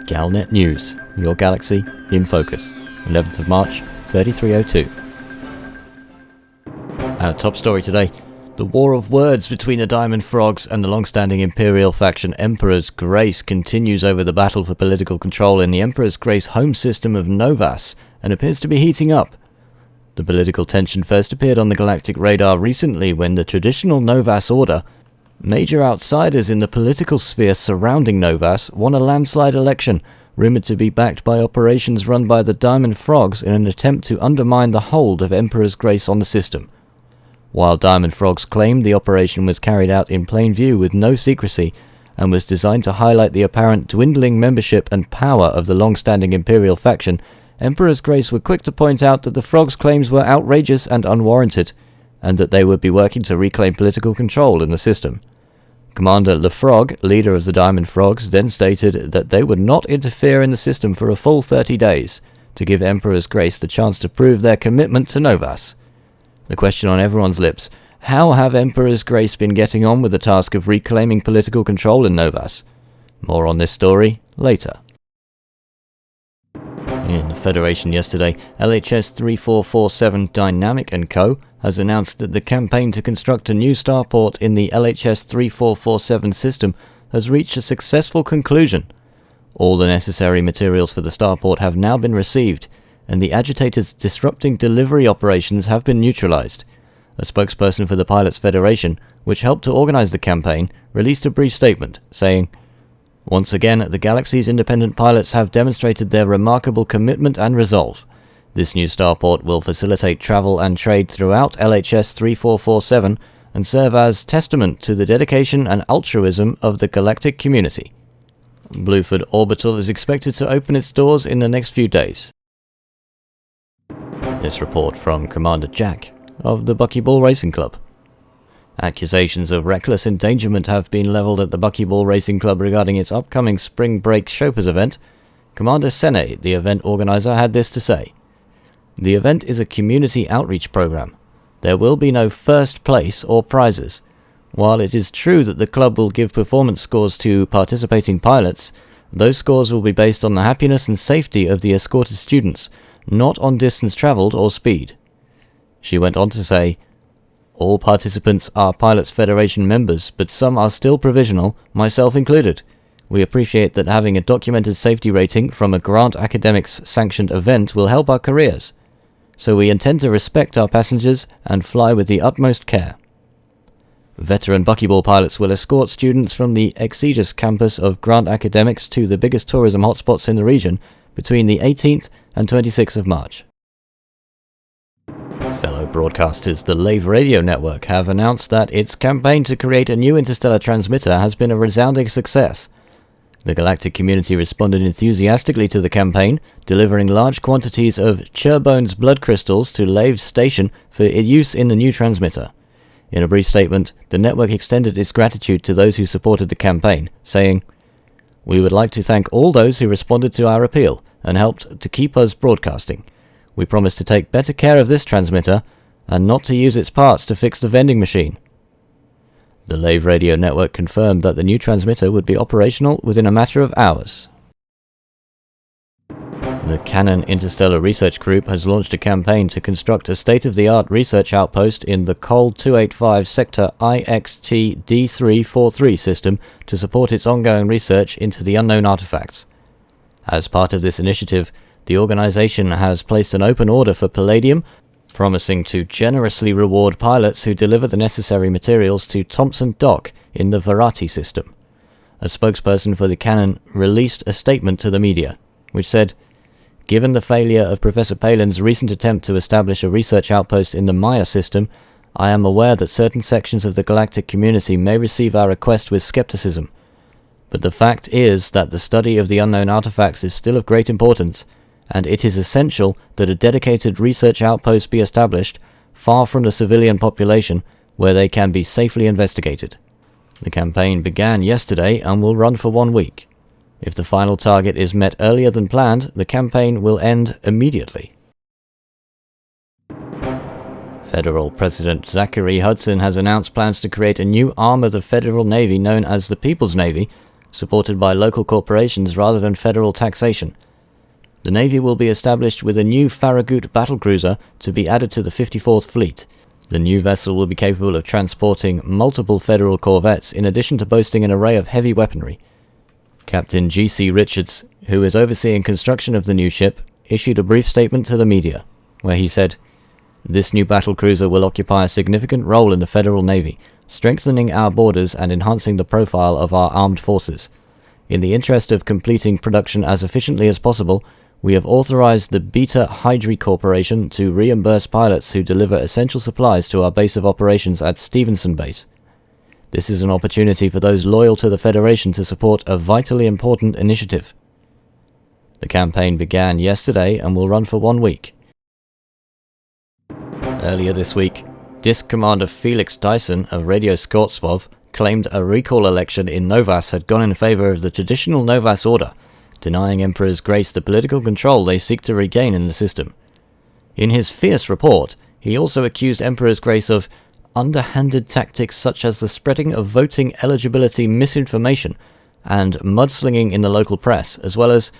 Galnet News, your galaxy in focus, 11th of March, 3302. Our top story today: the war of words between the Diamond Frogs and the long-standing Imperial faction Emperor's Grace continues over the battle for political control in the Emperor's Grace home system of Novas, and appears to be heating up. The political tension first appeared on the galactic radar recently when the traditional Novas order, major outsiders in the political sphere surrounding Novas, won a landslide election, rumoured to be backed by operations run by the Diamond Frogs in an attempt to undermine the hold of Emperor's Grace on the system. While Diamond Frogs claimed the operation was carried out in plain view with no secrecy, and was designed to highlight the apparent dwindling membership and power of the long-standing Imperial faction, Emperor's Grace were quick to point out that the Frogs' claims were outrageous and unwarranted, and that they would be working to reclaim political control in the system. Commander LeFrog, leader of the Diamond Frogs, then stated that they would not interfere in the system for a full 30 days, to give Emperor's Grace the chance to prove their commitment to Novas. The question on everyone's lips: how have Emperor's Grace been getting on with the task of reclaiming political control in Novas? More on this story later. In the Federation yesterday, LHS 3447 Dynamic & Co. has announced that the campaign to construct a new starport in the LHS 3447 system has reached a successful conclusion. All the necessary materials for the starport have now been received, and the agitators disrupting delivery operations have been neutralized. A spokesperson for the Pilots Federation, which helped to organize the campaign, released a brief statement, saying, "Once again, the galaxy's independent pilots have demonstrated their remarkable commitment and resolve. This new starport will facilitate travel and trade throughout LHS 3447 and serve as testament to the dedication and altruism of the galactic community." Bluford Orbital is expected to open its doors in the next few days. This report from Commander Jack of the Buckyball Racing Club. Accusations of reckless endangerment have been levelled at the Buckyball Racing Club regarding its upcoming Spring Break Chauffeurs event. Commander Sene, the event organiser, had this to say: "The event is a community outreach program. There will be no first place or prizes. While it is true that the club will give performance scores to participating pilots, those scores will be based on the happiness and safety of the escorted students, not on distance travelled or speed." She went on to say, "All participants are Pilots Federation members, but some are still provisional, myself included. We appreciate that having a documented safety rating from a Grant Academics sanctioned event will help our careers. So we intend to respect our passengers and fly with the utmost care." Veteran Buckyball pilots will escort students from the Exegious campus of Grant Academics to the biggest tourism hotspots in the region between the 18th and 26th of March. Fellow broadcasters, the Lave Radio network, have announced that its campaign to create a new interstellar transmitter has been a resounding success. The galactic community responded enthusiastically to the campaign, delivering large quantities of Churbone's blood crystals to Lave's station for use in the new transmitter. In a brief statement, the network extended its gratitude to those who supported the campaign, saying, "We would like to thank all those who responded to our appeal and helped to keep us broadcasting. We promise to take better care of this transmitter and not to use its parts to fix the vending machine." The Lave Radio network confirmed that the new transmitter would be operational within a matter of hours. The Canonn Interstellar Research Group has launched a campaign to construct a state-of-the-art research outpost in the Col 285 Sector IXT D343 system to support its ongoing research into the unknown artifacts. As part of this initiative, the organization has placed an open order for palladium, promising to generously reward pilots who deliver the necessary materials to Thompson Dock in the Varati system. A spokesperson for the Canonn released a statement to the media, which said, "Given the failure of Professor Palin's recent attempt to establish a research outpost in the Maya system, I am aware that certain sections of the galactic community may receive our request with skepticism. But the fact is that the study of the unknown artifacts is still of great importance, and it is essential that a dedicated research outpost be established far from the civilian population where they can be safely investigated." The campaign began yesterday and will run for 1 week. If the final target is met earlier than planned, the campaign will end immediately. Federal President Zachary Hudson has announced plans to create a new arm of the Federal Navy known as the People's Navy, supported by local corporations rather than federal taxation. The Navy will be established with a new Farragut battlecruiser to be added to the 54th Fleet. The new vessel will be capable of transporting multiple federal corvettes in addition to boasting an array of heavy weaponry. Captain G.C. Richards, who is overseeing construction of the new ship, issued a brief statement to the media, where he said, "This new battlecruiser will occupy a significant role in the Federal Navy, strengthening our borders and enhancing the profile of our armed forces. In the interest of completing production as efficiently as possible, we have authorized the Beta Hydri Corporation to reimburse pilots who deliver essential supplies to our base of operations at Stevenson Base. This is an opportunity for those loyal to the Federation to support a vitally important initiative." The campaign began yesterday and will run for 1 week. Earlier this week, Disc Commander Felix Dyson of Radio Skortsvov claimed a recall election in Novas had gone in favor of the traditional Novas order, denying Emperor's Grace the political control they seek to regain in the system. In his fierce report, he also accused Emperor's Grace of underhanded tactics such as the spreading of voting eligibility misinformation and mudslinging in the local press, as well as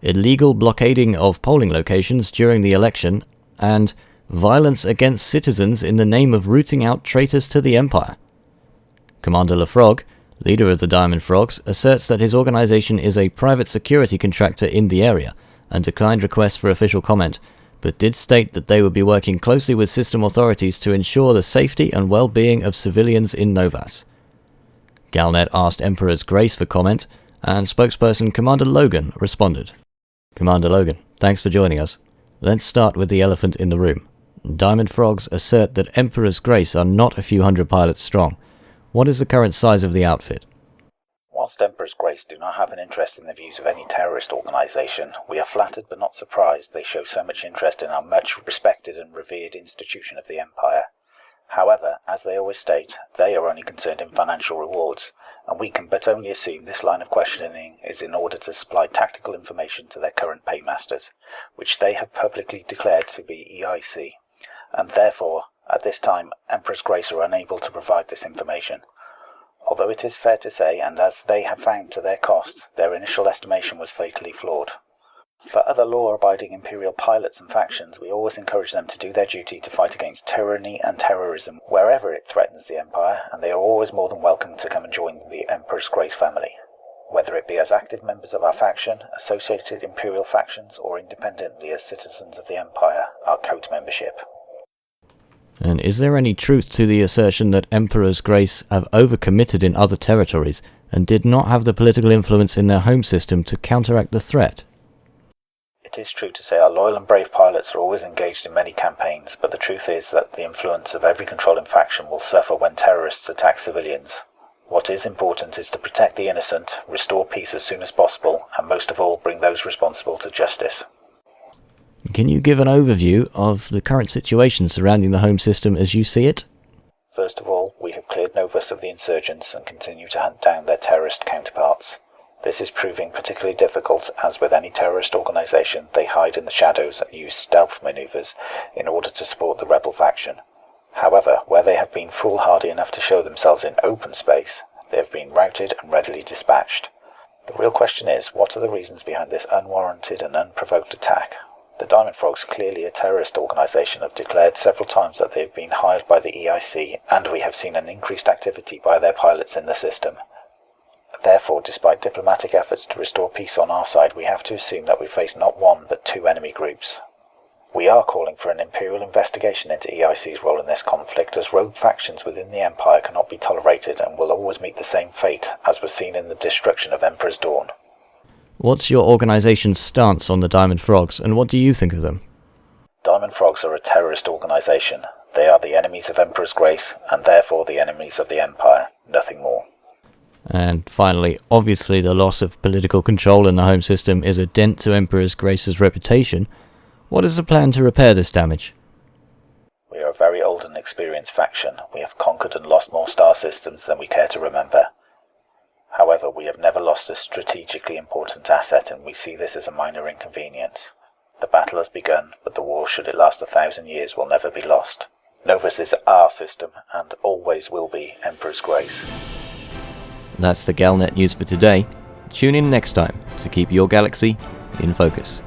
illegal blockading of polling locations during the election and violence against citizens in the name of rooting out traitors to the Empire. Commander LaFrog, leader of the Diamond Frogs, asserts that his organization is a private security contractor in the area and declined requests for official comment, but did state that they would be working closely with system authorities to ensure the safety and well-being of civilians in Novas. Galnet asked Emperor's Grace for comment, and spokesperson Commander Logan responded. Commander Logan, thanks for joining us. Let's start with the elephant in the room. Diamond Frogs assert that Emperor's Grace are not a few hundred pilots strong. What is the current size of the outfit? Whilst Emperor's Grace do not have an interest in the views of any terrorist organisation, we are flattered but not surprised they show so much interest in our much respected and revered institution of the Empire. However, as they always state, they are only concerned in financial rewards, and we can but only assume this line of questioning is in order to supply tactical information to their current paymasters, which they have publicly declared to be EIC, and therefore, at this time, Emperor's Grace are unable to provide this information. Although it is fair to say, and as they have found to their cost, their initial estimation was fatally flawed. For other law-abiding Imperial pilots and factions, we always encourage them to do their duty to fight against tyranny and terrorism wherever it threatens the Empire, and they are always more than welcome to come and join the Emperor's Grace family, whether it be as active members of our faction, associated Imperial factions, or independently as citizens of the Empire, our coat membership. And is there any truth to the assertion that Emperor's Grace have overcommitted in other territories and did not have the political influence in their home system to counteract the threat? It is true to say our loyal and brave pilots are always engaged in many campaigns, but the truth is that the influence of every controlling faction will suffer when terrorists attack civilians. What is important is to protect the innocent, restore peace as soon as possible, and most of all bring those responsible to justice. Can you give an overview of the current situation surrounding the home system as you see it? First of all, we have cleared Novus of the insurgents and continue to hunt down their terrorist counterparts. This is proving particularly difficult, as with any terrorist organisation, they hide in the shadows and use stealth manoeuvres in order to support the rebel faction. However, where they have been foolhardy enough to show themselves in open space, they have been routed and readily dispatched. The real question is, what are the reasons behind this unwarranted and unprovoked attack? The Diamond Frogs, clearly a terrorist organisation, have declared several times that they have been hired by the EIC, and we have seen an increased activity by their pilots in the system. Therefore, despite diplomatic efforts to restore peace on our side, we have to assume that we face not one but two enemy groups. We are calling for an Imperial investigation into EIC's role in this conflict, as rogue factions within the Empire cannot be tolerated and will always meet the same fate as was seen in the destruction of Emperor's Dawn. What's your organisation's stance on the Diamond Frogs, and what do you think of them? Diamond Frogs are a terrorist organisation. They are the enemies of Emperor's Grace, and therefore the enemies of the Empire, nothing more. And finally, obviously the loss of political control in the home system is a dent to Emperor's Grace's reputation. What is the plan to repair this damage? We are a very old and experienced faction. We have conquered and lost more star systems than we care to remember. However, we have never lost a strategically important asset, and we see this as a minor inconvenience. The battle has begun, but the war, should it last 1,000 years, will never be lost. Novus is our system, and always will be Emperor's Grace. That's the Galnet news for today. Tune in next time to keep your galaxy in focus.